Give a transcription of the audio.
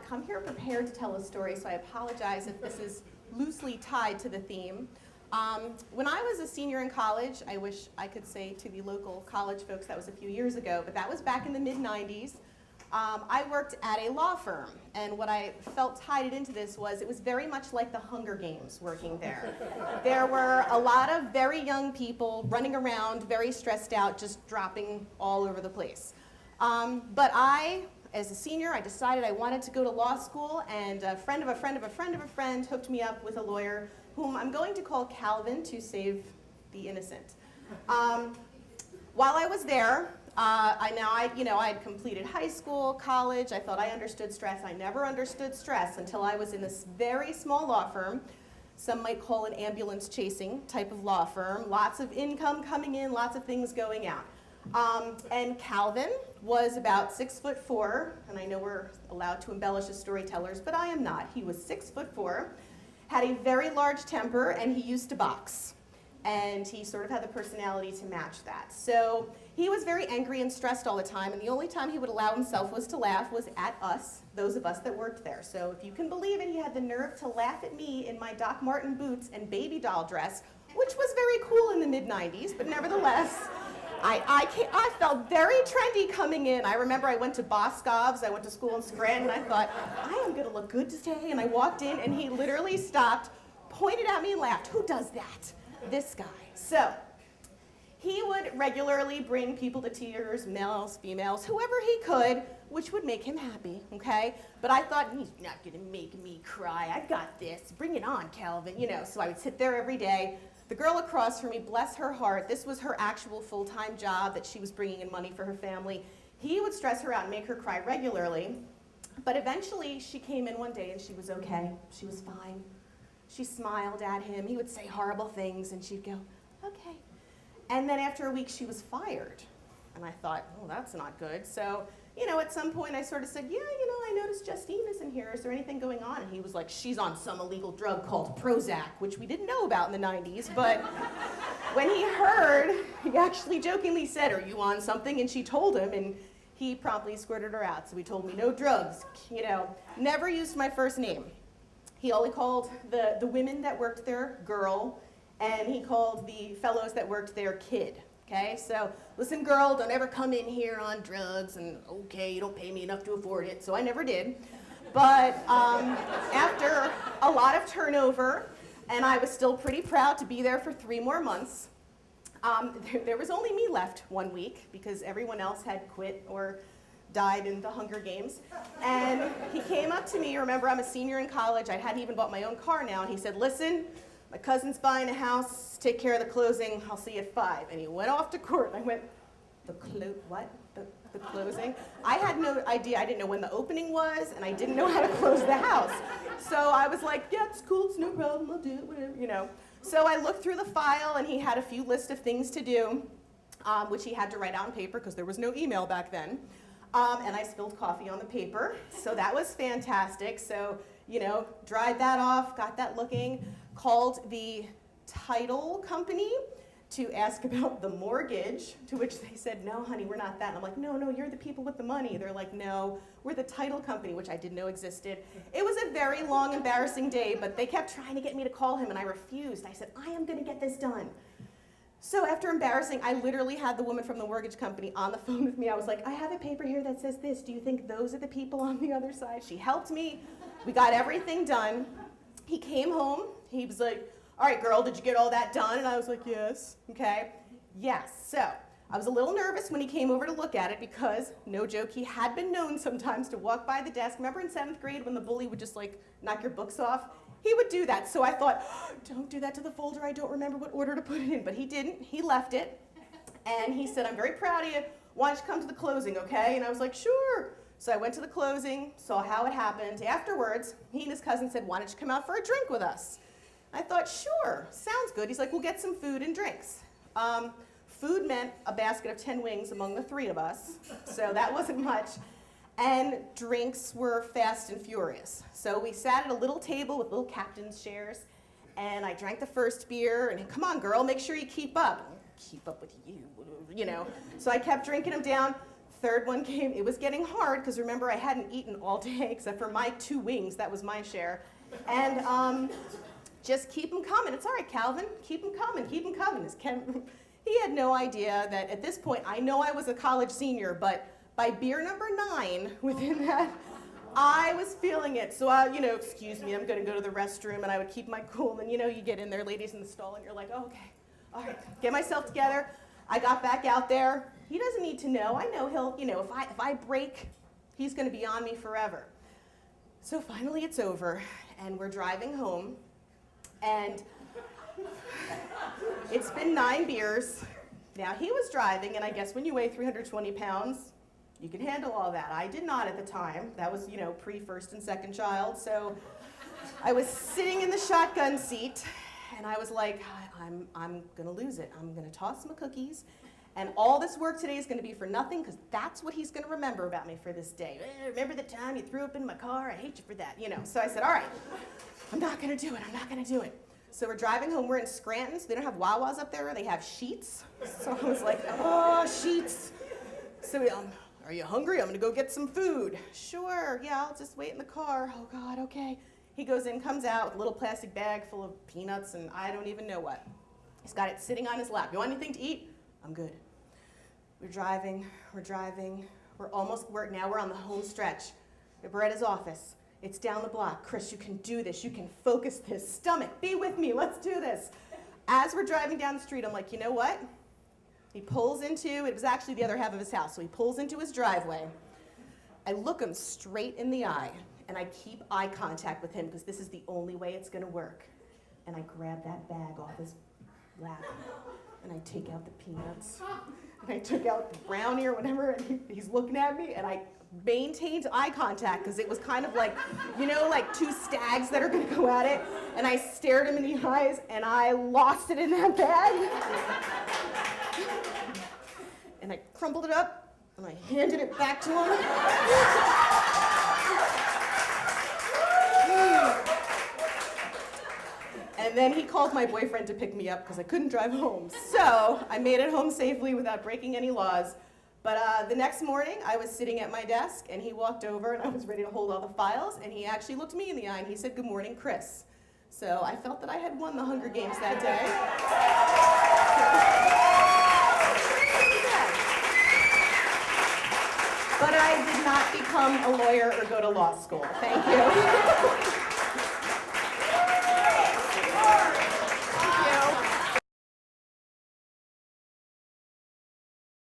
come here prepared to tell a story, so I apologize if this is loosely tied to the theme. When I was a senior in college, I wish I could say to the local college folks that was a few years ago, but that was back in the mid-90s. I worked at a law firm, and what I felt tied it into this was it was very much like the Hunger Games working there. There were a lot of very young people running around, very stressed out, just dropping all over the place. But I, as a senior, I decided I wanted to go to law school, and a friend of a friend of a friend of a friend hooked me up with a lawyer whom I'm going to call Calvin to save the innocent. While I was there, I had completed high school, college. I thought I understood stress. I never understood stress until I was in this very small law firm. Some might call it ambulance chasing type of law firm. Lots of income coming in, lots of things going out. And Calvin was about 6'4", and I know we're allowed to embellish as storytellers, but I am not. He was 6'4", had a very large temper, and he used to box. And he sort of had the personality to match that. So he was very angry and stressed all the time, and the only time he would allow himself was to laugh was at us, those of us that worked there. So if you can believe it, he had the nerve to laugh at me in my Doc Marten boots and baby doll dress, which was very cool in the mid-90s, but nevertheless, I felt very trendy coming in. I remember I went to Boscov's, I went to school in Scranton, and I thought, I am gonna look good today, and I walked in, and he literally stopped, pointed at me, and laughed. Who does that? This guy. So he would regularly bring people to tears, males, females, whoever he could, which would make him happy, okay? But I thought, he's not gonna make me cry. I got this. Bring it on, Calvin. So I would sit there every day. The girl across from me, bless her heart, this was her actual full-time job that she was bringing in money for her family. He would stress her out and make her cry regularly. But eventually, she came in one day and she was okay. She was fine. She smiled at him. He would say horrible things, and she'd go, okay. And then after a week, she was fired. And I thought, oh, that's not good. So, at some point, I sort of said, yeah, I noticed Justine isn't here. Is there anything going on? And he was like, she's on some illegal drug called Prozac, which we didn't know about in the 90s. But when he heard, he actually jokingly said, are you on something? And she told him, and he promptly squirted her out. So he told me, no drugs, never used my first name. He only called the women that worked there girl, and he called the fellows that worked there kid, okay? So, listen, girl, don't ever come in here on drugs, and okay, you don't pay me enough to afford it, so I never did. But after a lot of turnover, and I was still pretty proud to be there for 3 more months, there was only me left one week because everyone else had quit or died in the Hunger Games. And he came up to me, remember I'm a senior in college, I hadn't even bought my own car now, and he said, listen, my cousin's buying a house, take care of the closing, I'll see you at 5. And he went off to court, and I went, the closing? I had no idea, I didn't know when the opening was, and I didn't know how to close the house. So I was like, yeah, it's cool, it's no problem, I'll do it, whatever, So I looked through the file, and he had a few lists of things to do, which he had to write out on paper, because there was no email back then. And I spilled coffee on the paper, so that was fantastic. So, dried that off, got that looking, called the title company to ask about the mortgage, to which they said, no, honey, we're not that. And I'm like, no, you're the people with the money. They're like, no, we're the title company, which I didn't know existed. It was a very long, embarrassing day, but they kept trying to get me to call him, and I refused. I said, I am going to get this done. So after embarrassing, I literally had the woman from the mortgage company on the phone with me. I was like, I have a paper here that says this. Do you think those are the people on the other side? She helped me. We got everything done. He came home. He was like, all right, girl, did you get all that done? And I was like, yes. Okay. Yes. So I was a little nervous when he came over to look at it because, no joke, he had been known sometimes to walk by the desk. Remember in 7th grade when the bully would just knock your books off? He would do that, so I thought, don't do that to the folder, I don't remember what order to put it in, but he didn't, he left it, and he said, I'm very proud of you, why don't you come to the closing, okay? And I was like, sure. So I went to the closing, saw how it happened. Afterwards, he and his cousin said, why don't you come out for a drink with us? I thought, sure, sounds good. He's like, we'll get some food and drinks. Food meant a basket of 10 wings among the 3 of us, so that wasn't much. And drinks were fast and furious. So we sat at a little table with little captain's chairs, and I drank the first beer, and come on, girl, make sure you keep up. Keep up with you, So I kept drinking them down. Third one came, it was getting hard, because remember, I hadn't eaten all day, except for my 2 wings, that was my share. And just keep them coming. It's all right, Calvin, keep them coming, keep them coming. He had no idea that at this point, I know I was a college senior, but by beer number 9, within that, I was feeling it. So, excuse me, I'm going to go to the restroom, and I would keep my cool. And, you get in there, ladies in the stall, and you're like, oh, okay, all right, get myself together. I got back out there. He doesn't need to know. I know he'll, if I break, he's going to be on me forever. So finally it's over, and we're driving home, and it's been 9 beers. Now, he was driving, and I guess when you weigh 320 pounds, you can handle all that. I did not at the time. That was, pre-first and second child. So I was sitting in the shotgun seat, and I was like, I'm gonna lose it. I'm gonna toss him cookies, and all this work today is gonna be for nothing, because that's what he's gonna remember about me for this day. Remember the time you threw up in my car? I hate you for that, So I said, all right, I'm not gonna do it. I'm not gonna do it. So we're driving home. We're in Scranton, so they don't have Wawas up there. They have Sheets. So I was like, oh, Sheets. So are you hungry? I'm gonna go get some food. Sure, yeah, I'll just wait in the car. Oh God, okay. He goes in, comes out with a little plastic bag full of peanuts and I don't even know what. He's got it sitting on his lap. You want anything to eat? I'm good. We're driving. Now we're on the home stretch. We're at his office. It's down the block. Kris, you can do this. You can focus this. Stomach, be with me. Let's do this. As we're driving down the street, I'm like, you know what? He pulls into, it was actually the other half of his house, so he pulls into his driveway. I look him straight in the eye, and I keep eye contact with him, because this is the only way it's going to work. And I grab that bag off his lap, and I take out the peanuts, and I took out the brownie or whatever, and he's looking at me, and I maintained eye contact, because it was kind of like, like 2 stags that are going to go at it, and I stared him in the eyes, and I lost it in that bag. And I crumpled it up, and I handed it back to him. And then he called my boyfriend to pick me up because I couldn't drive home. So I made it home safely without breaking any laws. But the next morning, I was sitting at my desk, and he walked over, and I was ready to hold all the files, and he actually looked me in the eye, and he said, "Good morning, Kris." So I felt that I had won the Hunger Games that day. But I did not become a lawyer or go to law school. Thank you.